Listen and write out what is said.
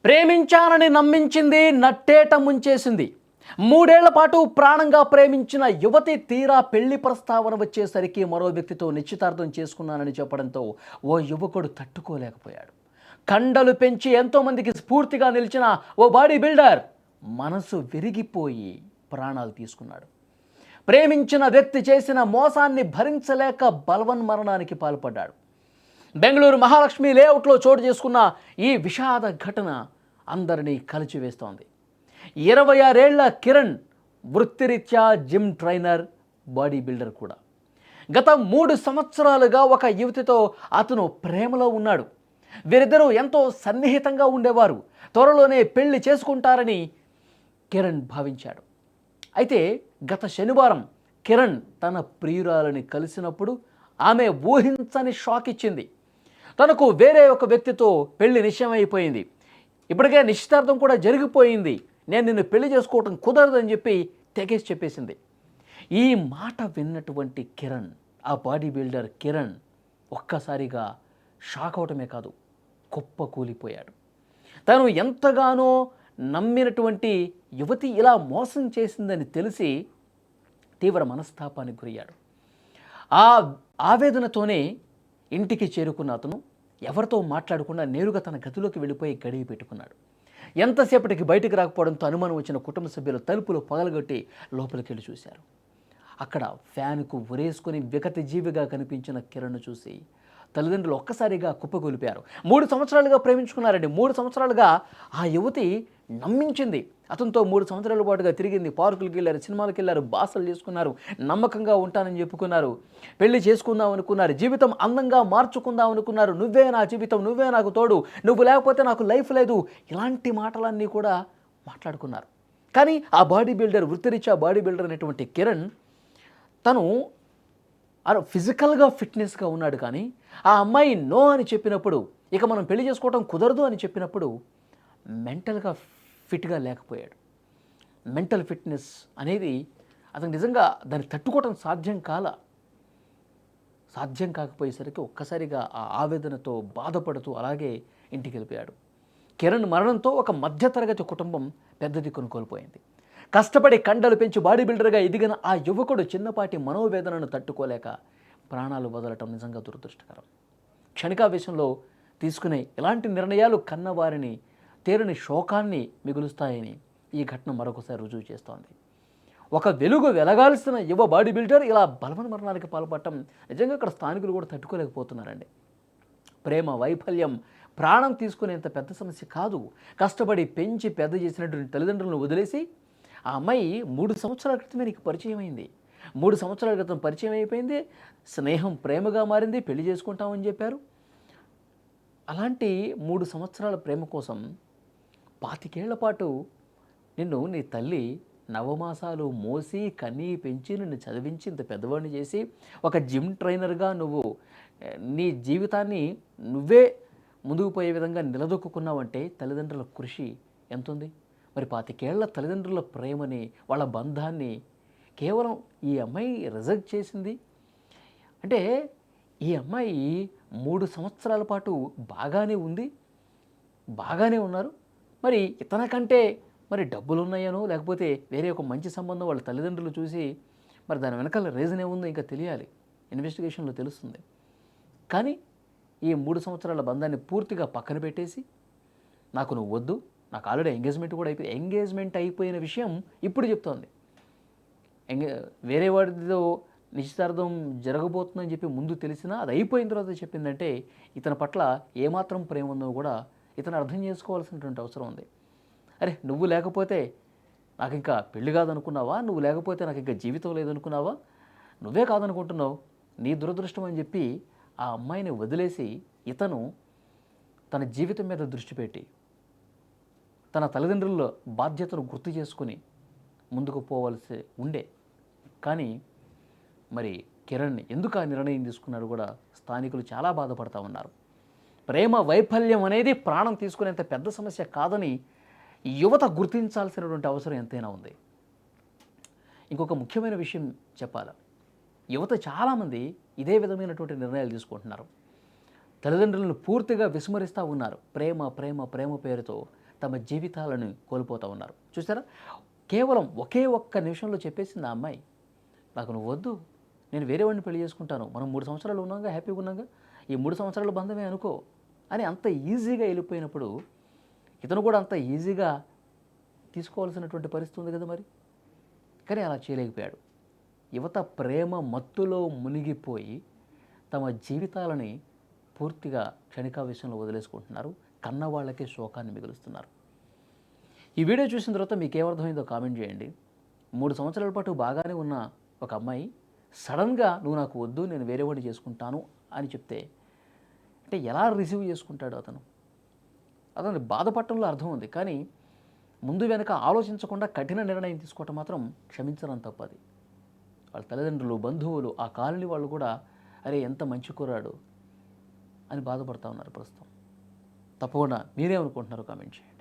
ప్రేమించానని నమ్మించింది, నట్టేట ముంచేసింది. 3 ఏళ్ల పాటు ప్రాణంగా ప్రేమించిన యువతి తీరా పెళ్లి ప్రస్తావన వచ్చేసరికి మరో వ్యక్తితో నిశ్చితార్థం చేసుకున్నానని చెప్పడంతో ఓ యువకుడు తట్టుకోలేకపోయాడు. కండలు పెంచి ఎంతోమందికి స్ఫూర్తిగా నిలిచిన ఓ బాడీ బిల్డర్ మనసు విరిగిపోయి ప్రాణాలు తీసుకున్నాడు. ప్రేమించిన వ్యక్తి చేసిన మోసాన్ని భరించలేక బలవన్మరణానికి పాల్పడ్డాడు. బెంగళూరు మహాలక్ష్మి లేఅవుట్లో చోటు చేసుకున్న ఈ విషాద ఘటన అందరినీ కలిచివేస్తోంది. 26 ఏళ్ల కిరణ్ వృత్తిరీత్యా జిమ్ ట్రైనర్, బాడీ బిల్డర్ కూడా. గత 3 సంవత్సరాలుగా ఒక యువతితో అతను ప్రేమలో ఉన్నాడు. వీరిద్దరూ ఎంతో సన్నిహితంగా ఉండేవారు. త్వరలోనే పెళ్లి చేసుకుంటారని కిరణ్ భావించాడు. అయితే గత శనివారం కిరణ్ తన ప్రియురాలని కలిసినప్పుడు ఆమె ఊహించని షాక్ ఇచ్చింది. తనకు వేరే ఒక వ్యక్తితో పెళ్లి నిశ్చయమైపోయింది, ఇప్పటికే నిశ్చితార్థం కూడా జరిగిపోయింది, నేను నిన్ను పెళ్లి చేసుకోవటం కుదరదని చెప్పి తెగేసి చెప్పేసింది. ఈ మాట విన్నటువంటి కిరణ్, ఆ బాడీ బిల్డర్ కిరణ్ ఒక్కసారిగా షాక్ అవటమే కాదు, కుప్పకూలిపోయాడు. తను ఎంతగానో నమ్మినటువంటి యువతి ఇలా మోసం చేసిందని తెలిసి తీవ్ర మనస్తాపానికి గురయ్యాడు. ఆ ఆవేదనతోనే ఇంటికి చేరుకున్న అతను ఎవరితో మాట్లాడకుండా నేరుగా తన గదిలోకి వెళ్ళిపోయి గడియ పెట్టుకున్నాడు. ఎంతసేపటికి బయటకు రాకపోవడంతో అనుమానం వచ్చిన కుటుంబ సభ్యులు తలుపులు పగలగొట్టి లోపలికి వెళ్ళి చూశారు. అక్కడ ఫ్యాన్కు ఉరేసుకొని వికటి జీవిగా కనిపించిన కిరణ్ను చూసి తల్లిదండ్రులు ఒక్కసారిగా కుప్పకూలిపారు. 3 సంవత్సరాలుగా ప్రేమించుకున్నారండి. 3 సంవత్సరాలుగా ఆ యువతి నమ్మించింది. అతనితో 3 సంవత్సరాల పాటుగా తిరిగింది, పార్కులకు వెళ్ళారు, సినిమాలకు వెళ్ళారు, బాసలు చేసుకున్నారు, నమ్మకంగా ఉంటానని చెప్పుకున్నారు, పెళ్లి చేసుకుందాం అనుకున్నారు, జీవితం అందంగా మార్చుకుందాం అనుకున్నారు, నువ్వే నా జీవితం, నువ్వే నాకు తోడు, నువ్వు లేకపోతే నాకు లైఫ్ లేదు, ఇలాంటి మాటలన్నీ కూడా మాట్లాడుకున్నారు. కానీ ఆ బాడీ బిల్డర్, వృత్తిరీత్యా బాడీ బిల్డర్ అనేటువంటి కిరణ్ తను ఫిజికల్గా ఫిట్నెస్గా ఉన్నాడు. కానీ ఆ అమ్మాయి నో అని చెప్పినప్పుడు, ఇక మనం పెళ్లి చేసుకోవడం కుదరదు అని చెప్పినప్పుడు మెంటల్గా ఫిట్గా లేకపోయాడు. మెంటల్ ఫిట్నెస్ అనేది అతను నిజంగా దాన్ని తట్టుకోవడం సాధ్యం కాకపోయేసరికి ఒక్కసారిగా ఆ ఆవేదనతో బాధపడుతూ అలాగే ఇంటికి వెళ్ళిపోయాడు. కిరణ్ మరణంతో ఒక మధ్యతరగతి కుటుంబం పెద్ద దిక్కును కోల్పోయింది. కష్టపడి కండలు పెంచి బాడీ బిల్డర్గా ఎదిగిన ఆ యువకుడు చిన్నపాటి మనోవేదనను తట్టుకోలేక ప్రాణాలు వదలటం నిజంగా దురదృష్టకరం. క్షణికావేశంలో తీసుకునే ఇలాంటి నిర్ణయాలు కన్నవారిని తీరని శోకాన్ని మిగులుస్తాయని ఈ ఘటన మరొకసారి రుజువు చేస్తోంది. ఒక వెలుగు వెలగాల్సిన యువ బాడీ బిల్డర్ ఇలా బలవన్ మరణానికి పాల్పడటం నిజంగా అక్కడ స్థానికులు కూడా తట్టుకోలేకపోతున్నారండి. ప్రేమ వైఫల్యం ప్రాణం తీసుకునేంత పెద్ద సమస్య కాదు. కష్టపడి పెంచి పెద్ద చేసినటువంటి తల్లిదండ్రులను వదిలేసి ఆ అమ్మాయి 3 సంవత్సరాల క్రితమే నీకు పరిచయం అయింది, 3 సంవత్సరాల క్రితం పరిచయం అయిపోయింది, స్నేహం ప్రేమగా మారింది, పెళ్లి చేసుకుంటామని చెప్పారు. అలాంటి 3 సంవత్సరాల ప్రేమ కోసం 25 ఏళ్ల పాటు నిన్ను నీ తల్లి నవమాసాలు మోసి కన్నీ పెంచి నిన్ను చదివించి ఇంత పెద్దవాడిని చేసి ఒక జిమ్ ట్రైనర్గా నువ్వు నీ జీవితాన్ని నువ్వే ముందుకు పోయే విధంగా నిలదొక్కున్నావంటే తల్లిదండ్రుల కృషి ఎంతుంది? మరి 25 ఏళ్ల తల్లిదండ్రుల ప్రేమని, వాళ్ళ బంధాన్ని కేవలం ఈ అమ్మాయి రిజెక్ట్ చేసింది అంటే ఈ అమ్మాయి 3 సంవత్సరాల పాటు బాగానే ఉన్నారు. మరి ఇతనికంటే మరి డబ్బులు ఉన్నాయనో లేకపోతే వేరే ఒక మంచి సంబంధం వాళ్ళ తల్లిదండ్రులు చూసి మరి దాని వెనకాల రీజన్ ఏముందో ఇంకా తెలియాలి, ఇన్వెస్టిగేషన్లో తెలుస్తుంది. కానీ ఈ 3 సంవత్సరాల బంధాన్ని పూర్తిగా పక్కన పెట్టేసి నాకు నువ్వు వద్దు, నాకు ఆల్రెడీ ఎంగేజ్మెంట్ అయిపోయిన విషయం ఇప్పుడు చెప్తోంది. వేరే వాడితో నిశ్చితార్థం జరగబోతుందని చెప్పి ముందు తెలిసినా అది అయిపోయిన తర్వాత చెప్పిందంటే ఇతని పట్ల ఏమాత్రం ప్రేమ ఉందో కూడా ఇతను అర్థం చేసుకోవాల్సినటువంటి అవసరం ఉంది. అరే నువ్వు లేకపోతే నాకు ఇంకా పెళ్లి కాదనుకున్నావా, నువ్వు లేకపోతే నాకు ఇంకా జీవితం లేదనుకున్నావా, నువ్వే కాదనుకుంటున్నావు, నీ దురదృష్టం అని చెప్పి ఆ అమ్మాయిని వదిలేసి ఇతను తన జీవితం మీద దృష్టి పెట్టి తన తల్లిదండ్రుల బాధ్యతను గుర్తు చేసుకుని ముందుకు పోవలసి ఉండే. కానీ మరి కిరణ్ ఎందుకు ఆ నిర్ణయం తీసుకున్నాడు కూడా స్థానికులు చాలా బాధపడతా ఉన్నారు. ప్రేమ వైఫల్యం అనేది ప్రాణం తీసుకునేంత పెద్ద సమస్య కాదని యువత గుర్తించాల్సినటువంటి అవసరం ఎంతైనా ఉంది. ఇంకొక ముఖ్యమైన విషయం చెప్పాలి, యువత చాలామంది ఇదే విధమైనటువంటి నిర్ణయాలు తీసుకుంటున్నారు. తల్లిదండ్రులను పూర్తిగా విస్మరిస్తూ ఉన్నారు. ప్రేమ ప్రేమ ప్రేమ పేరుతో తమ జీవితాలను కోల్పోతూ ఉన్నారు. చూసారా, కేవలం ఒకే ఒక్క నిమిషంలో చెప్పేసింది ఆ అమ్మాయి, నాకు నువ్వు వద్దు, నేను వేరే వాడిని పెళ్లి చేసుకుంటాను, మనం 3 సంవత్సరాలు ఉన్నాగా, హ్యాపీగా ఉన్నాగా, ఈ 3 సంవత్సరాల బంధమే అనుకో అని అంత ఈజీగా వెళ్ళిపోయినప్పుడు ఇతను కూడా అంత ఈజీగా తీసుకోవాల్సినటువంటి పరిస్థితి ఉంది కదా మరి. కానీ అలా చేయలేకపోయాడు. యువత ప్రేమ మత్తులో మునిగిపోయి తమ జీవితాలని పూర్తిగా క్షణికావేశంలో వదిలేసుకుంటున్నారు. కన్నవాళ్ళకే శోకాన్ని మిగులుస్తున్నారు. ఈ వీడియో చూసిన తర్వాత మీకు ఏమర్థమైందో కామెంట్ చేయండి. 3 సంవత్సరాల పాటు బాగానే ఉన్న ఒక అమ్మాయి సడన్గా నువ్వు నాకు వద్దు, నేను వేరే వాడిని చేసుకుంటాను అని చెప్తే అంటే ఎలా రిసీవ్ చేసుకుంటాడు అతను? అతను బాధపడటంలో అర్థం ఉంది, కానీ ముందు వెనక ఆలోచించకుండా కఠిన నిర్ణయం తీసుకోవటం మాత్రం క్షమించడం తప్పది. వాళ్ళ తల్లిదండ్రులు, బంధువులు, ఆ కాలనీ వాళ్ళు కూడా అరే ఎంత మంచి కుర్రాడు అని బాధపడుతూ ఉన్నారు ప్రస్తుతం. తప్పకుండా మీరేమనుకుంటున్నారో కామెంట్ చేయండి.